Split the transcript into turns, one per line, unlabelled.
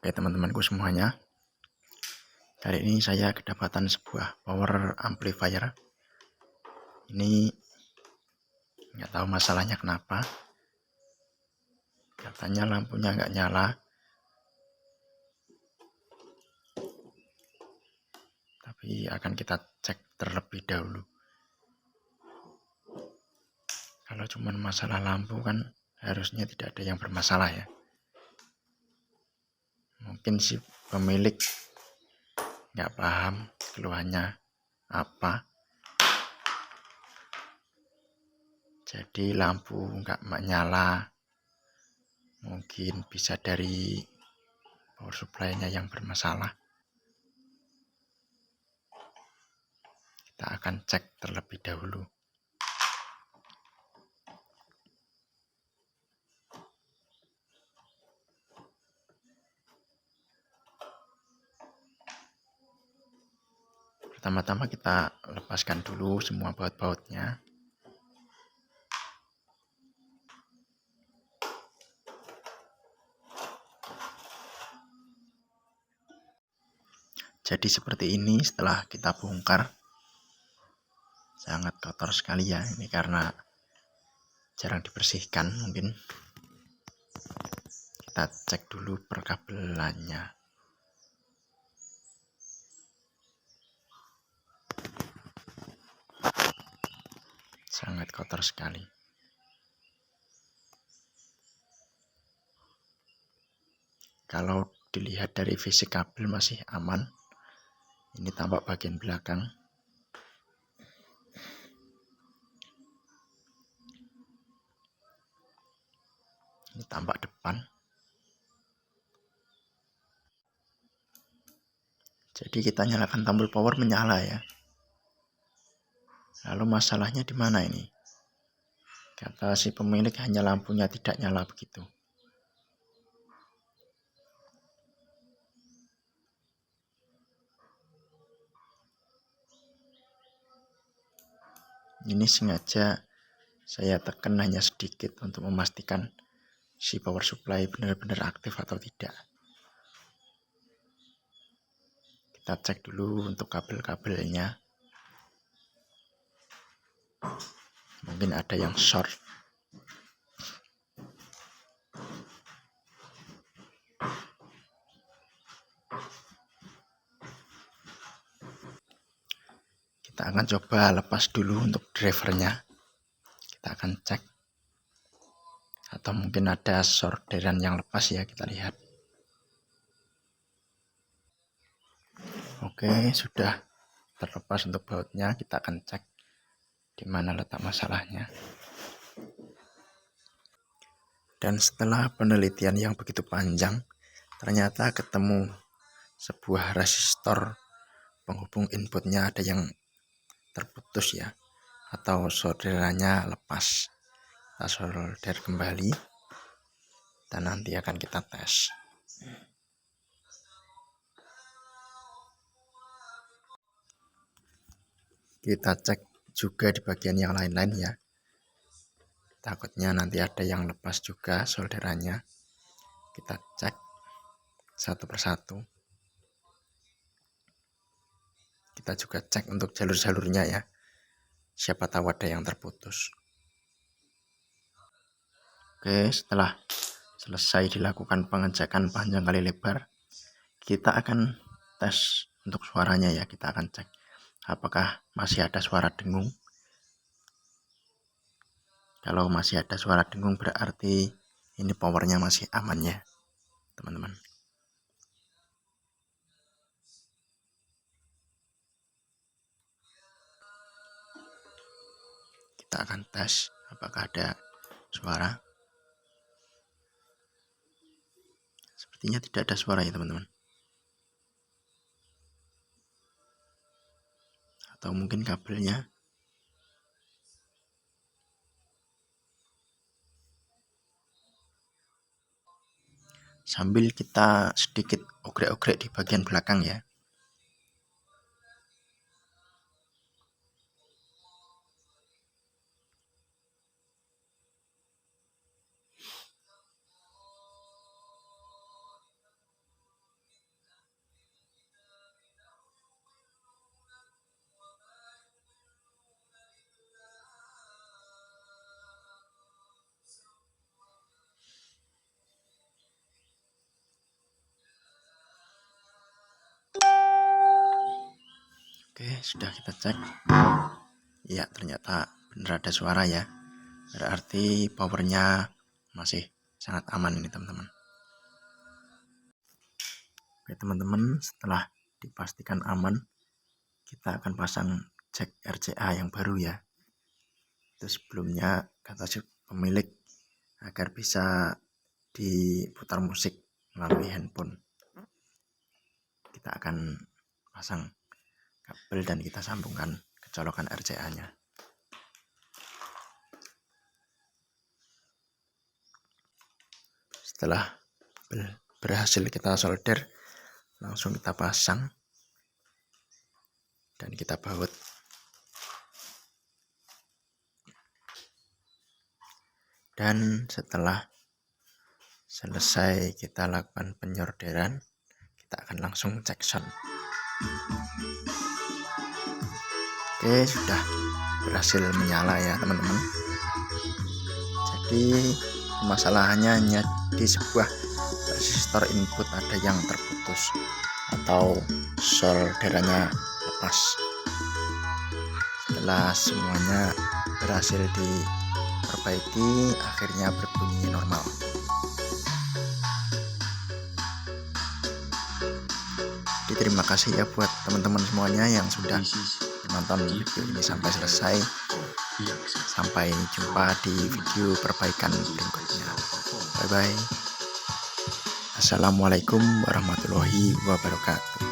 Oke teman-temanku semuanya, kali ini saya kedapatan sebuah power amplifier. Ini nggak tahu masalahnya kenapa, katanya lampunya nggak nyala, tapi akan kita cek terlebih dahulu. Kalau cuma masalah lampu kan harusnya tidak ada yang bermasalah ya. Mungkin si pemilik nggak paham keluhannya apa, jadi lampu nggak nyala. Mungkin bisa dari power supply-nya yang bermasalah. Kita akan cek terlebih dahulu. Pertama-tama kita lepaskan dulu semua baut-bautnya. Jadi seperti ini setelah kita bongkar. Sangat kotor sekali ya, ini karena jarang dibersihkan mungkin. Kita cek dulu perkabelannya. Sangat kotor sekali. Kalau dilihat dari fisik kabel masih aman. Ini tampak bagian belakang. Ini tampak depan. Jadi kita nyalakan tombol power menyala ya. Lalu masalahnya di mana ini? Kata si pemilik hanya lampunya tidak nyala begitu. Ini sengaja saya tekan hanya sedikit untuk memastikan si power supply benar-benar aktif atau tidak. Kita cek dulu untuk kabel-kabelnya. Mungkin ada yang short. Kita akan coba lepas dulu untuk drivernya. Kita akan cek. Atau mungkin ada solderan yang lepas ya, kita lihat. Oke, sudah terlepas untuk bautnya. Kita akan cek di mana letak masalahnya. Dan setelah penelitian yang begitu panjang, ternyata ketemu sebuah resistor penghubung inputnya ada yang terputus ya, atau solderannya lepas. Kita solder kembali dan nanti akan kita tes. Kita cek juga di bagian yang lain-lain ya, takutnya nanti ada yang lepas juga solderannya. Kita cek satu persatu. Kita juga cek untuk jalur-jalurnya ya, siapa tahu ada yang terputus. Oke, setelah selesai dilakukan pengecekan panjang kali lebar, kita akan tes untuk suaranya ya. Kita akan cek apakah masih ada suara dengung. Kalau masih ada suara dengung berarti ini powernya masih aman ya teman-teman. Kita akan tes apakah ada suara. Sepertinya tidak ada suara ya teman-teman. Atau mungkin kabelnya. Sambil kita sedikit ogrek-ogrek di bagian belakang ya. sudah kita cek. Ya, ternyata benar ada suara ya. Berarti powernya masih sangat aman ini teman-teman. Oke teman-teman, setelah dipastikan aman, kita akan pasang jack RCA yang baru ya. Itu sebelumnya kata si pemilik agar bisa diputar musik melalui handphone. Kita akan pasang kabel dan kita sambungkan ke colokan RCA-nya. Setelah berhasil kita solder, langsung kita pasang dan kita baut. Dan setelah selesai kita lakukan penyorderan, kita akan langsung cek sound. Oke, sudah berhasil menyala ya teman-teman. Jadi masalahnya hanya di sebuah resistor input ada yang terputus atau solderannya lepas. Setelah semuanya berhasil diperbaiki, akhirnya berbunyi normal. Jadi terima kasih ya buat teman-teman semuanya yang sudah menonton video ini sampai selesai. Sampai jumpa di video perbaikan berikutnya. Bye bye. Assalamualaikum warahmatullahi wabarakatuh.